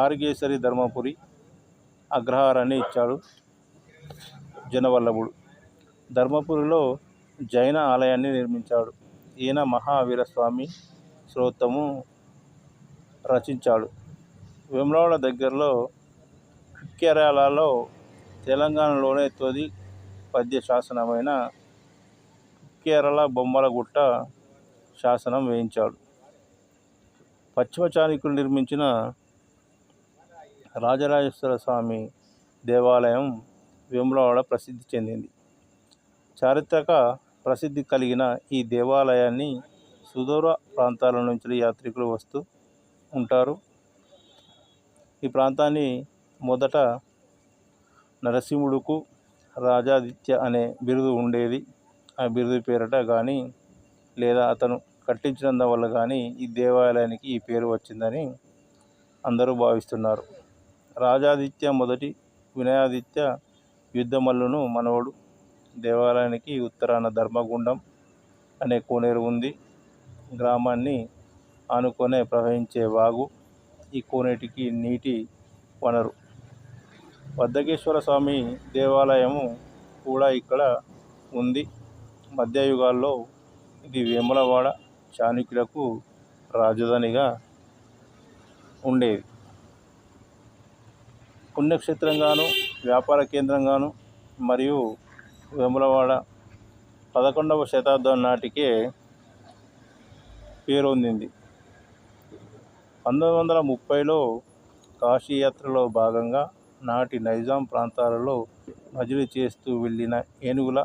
ఆరుగేసరి ధర్మపురి అగ్రహారాన్ని ఇచ్చాడు జనవల్లభుడు. ధర్మపురిలో జైన ఆలయాన్ని నిర్మించాడు. ఈయన మహావీరస్వామి స్తోత్రము రచించాడు. వేములవాడ దగ్గరలో కేరళలో తెలంగాణలోనే తొలి పద్య శాసనమైన కేరళ బొమ్మలగుట్ట శాసనం వేయించాడు. పశ్చిమ చాళుక్యులు నిర్మించిన రాజరాజేశ్వర స్వామి దేవాలయం వేములవాడ ప్రసిద్ధి చెందింది. చారిత్రక ప్రసిద్ధి కలిగిన ఈ దేవాలయాన్ని సుదూర ప్రాంతాల నుంచి యాత్రికులు వస్తూ ఉంటారు. ఈ ప్రాంతాన్ని మొదట నరసింహుడుకు రాజాదిత్య అనే బిరుదు ఉండేది. ఆ బిరుదు పేరట కానీ లేదా అతను కట్టించడం వల్ల కానీ ఈ దేవాలయానికి ఈ పేరు వచ్చిందని అందరూ భావిస్తున్నారు. రాజాదిత్య మొదటి వినయాదిత్య యుద్ధమల్లును మనవడు. దేవాలయానికి ఉత్తరాన ధర్మగుండం అనే కోనేరు ఉంది. గ్రామాన్ని ఆనుకొనే ప్రవహించే వాగు ఈ కోనేటికి నీటి వనరు. బద్దకేశ్వర స్వామి దేవాలయము కూడా ఇక్కడ ఉంది. మధ్యయుగాల్లో ఇది వేములవాడ చాళుక్యులకు రాజధానిగా ఉండేది. పుణ్యక్షేత్రంగాను వ్యాపార కేంద్రంగాను మరియు వేములవాడ 11వ శతాబ్దం నాటికే పేరొందింది. 1930లో కాశీయాత్రలో భాగంగా నాటి నైజాం ప్రాంతాలలో మజిలీ చేస్తూ వెళ్ళిన ఏనుగుల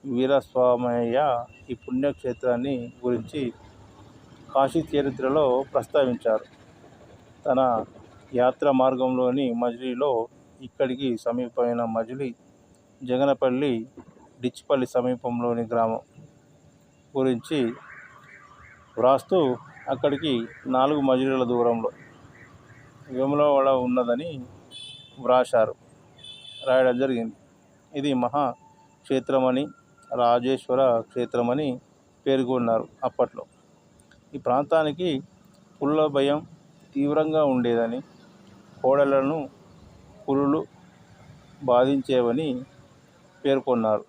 వీరస్వామయ్య ఈ పుణ్యక్షేత్రాన్ని గురించి కాశీ చరిత్రలో ప్రస్తావించారు. తన యాత్ర మార్గంలోని మజిలీలో ఇక్కడికి సమీపమైన మజిలీ జగనపల్లి డిచ్పల్లి సమీపంలోని గ్రామం గురించి వ్రాస్తూ అక్కడికి 4 మజిలీల దూరంలో వేములవాడ ఉన్నదని రాయడం జరిగింది. ఇది మహా క్షేత్రమని రాజేశ్వర క్షేత్రమని పేర్కొన్నారు అప్పట్లో. ఈ ప్రాంతానికి పుల్ల భయం తీవ్రంగా ఉండేదని, కోడళ్లను పులులు బాధించేవని పేర్కొన్నారు.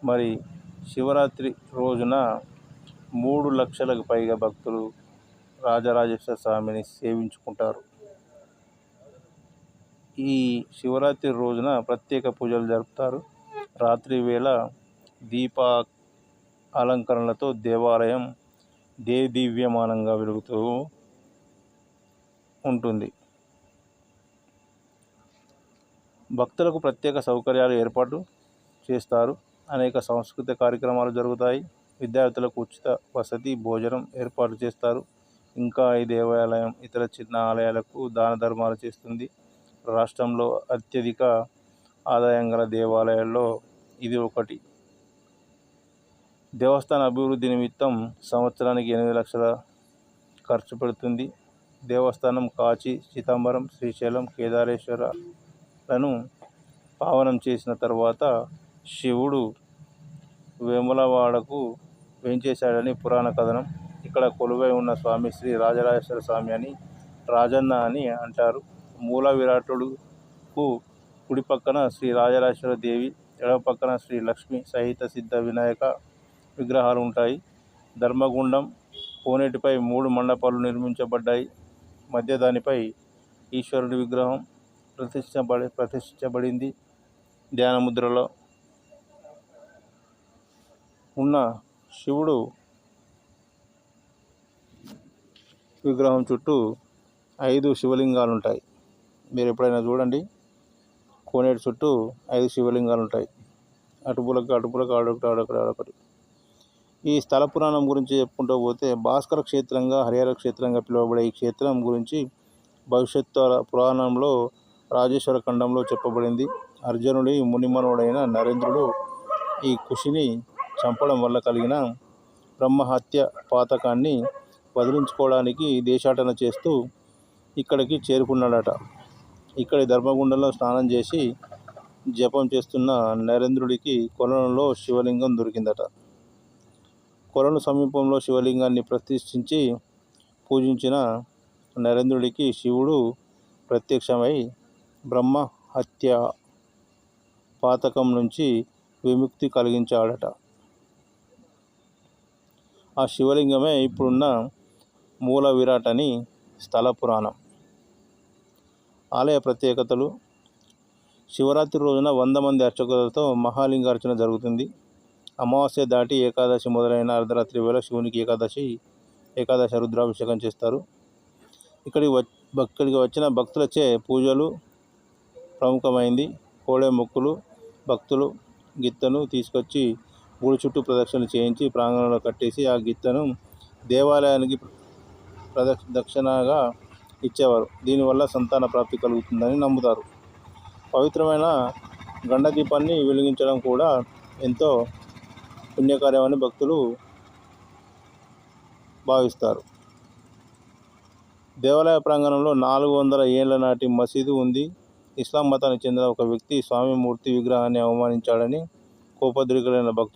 మరి శివరాత్రి రోజున 3 లక్షలకు పైగా భక్తులు రాజరాజేశ్వర స్వామిని సేవించుకుంటారు. ఈ శివరాత్రి రోజున ప్రత్యేక పూజలు జరుపుతారు. రాత్రి వేళ దీప అలంకరణలతో దేవాలయం దేదీప్యమానంగా వెలుగుతూ ఉంటుంది. భక్తులకు ప్రత్యేక సౌకర్యాలు ఏర్పాటు చేస్తారు. అనేక సాంస్కృతిక కార్యక్రమాలు జరుగుతాయి. విద్యార్థులకు ఉచిత వసతి భోజనం ఏర్పాటు చేస్తారు. ఇంకా ఈ దేవాలయం ఇతర చిన్న ఆలయాలకు దాన ధర్మాలు చేస్తుంది. రాష్ట్రంలో అత్యధిక ఆదాయం గల దేవాలయాల్లో ఇది ఒకటి. దేవస్థాన అభివృద్ధి నిమిత్తం సంవత్సరానికి 8 లక్షల ఖర్చు పెడుతుంది. దేవస్థానం కాశీ, చిదంబరం, శ్రీశైలం, కేదారేశ్వరలను పావనం చేసిన తర్వాత శివుడు వేములవాడకు వేంచేశాడని పురాణ కథనం. ఇక్కడ కొలువై ఉన్న స్వామి శ్రీ రాజరాజేశ్వర స్వామి అని, రాజన్న అని అంటారు. మూల విరాట్టుడుకు కుడి పక్కన శ్రీ రాజరాజేశ్వర దేవి, ఎడమ పక్కన శ్రీ లక్ష్మి సహిత సిద్ధ వినాయక విగ్రహాలు ఉంటాయి. ధర్మగుండం కోనేటిపై 3 మండపాలు నిర్మించబడ్డాయి. మధ్య దానిపై ఈశ్వరుడి విగ్రహం ప్రతిష్ఠించబడింది. ధ్యానముద్రలో ఉన్న శివుడు విగ్రహం చుట్టూ 5 శివలింగాలు ఉంటాయి. మీరు ఎప్పుడైనా చూడండి, కోనేటి చుట్టూ 5 శివలింగాలు ఉంటాయి. అటుపులకు ఆడొకటి. ఈ స్థల పురాణం గురించి చెప్పుకుంటూ పోతే భాస్కర క్షేత్రంగా, హరిహర క్షేత్రంగా పిలువబడే ఈ క్షేత్రం గురించి భవిష్యత్తు పురాణంలో రాజేశ్వర ఖండంలో చెప్పబడింది. అర్జునుడి మునిమనుడైన నరేంద్రుడు ఈ కుషిని చంపడం వల్ల కలిగిన బ్రహ్మహత్య పాతకాన్ని వదిలించుకోవడానికి దేశాటన చేస్తూ ఇక్కడికి చేరుకున్నాడట. ఇక్కడి ధర్మగుండంలో స్నానం చేసి జపం చేస్తున్న నరేంద్రుడికి కొలనులో శివలింగం దొరికిందట. కొలను సమీపంలో శివలింగాన్ని ప్రతిష్ఠించి పూజించిన నరేంద్రుడికి శివుడు ప్రత్యక్షమై బ్రహ్మ హత్య పాతకం నుంచి విముక్తి కలిగించాడట. ఆ శివలింగమే ఇప్పుడున్న మూల విరాట్ అని స్థల పురాణం. ఆలయ ప్రత్యేకతలు: శివరాత్రి రోజున 100 మంది అర్చకులతో మహాలింగార్చన జరుగుతుంది. అమావాస్య దాటి ఏకాదశి మొదలైన అర్ధరాత్రి వేళ శివునికి ఏకాదశి రుద్రాభిషేకం చేస్తారు. ఇక్కడికి వచ్చిన భక్తులచే పూజలు ప్రముఖమైంది. కోడె మొక్కులు: భక్తులు గిత్తను తీసుకొచ్చి గుడి చుట్టూ ప్రదక్షిణలు చేయించి ప్రాంగణంలో కట్టేసి ఆ గిత్తను దేవాలయానికి దక్షిణగా ఇచ్చేవారు. దీనివల్ల సంతాన ప్రాప్తి కలుగుతుందని నమ్ముతారు. పవిత్రమైన గండ దీపాన్ని వెలిగించడం కూడా ఎంతో పుణ్యకార్యమని భక్తులు భావిస్తారు. దేవాలయ ప్రాంగణంలో 400 ఏళ్ల నాటి మసీదు ఉంది. ఇస్లాం మతానికి చెందిన ఒక వ్యక్తి స్వామి మూర్తి విగ్రహాన్ని అవమానించాడని కోపోద్రిక్తులైన భక్తులు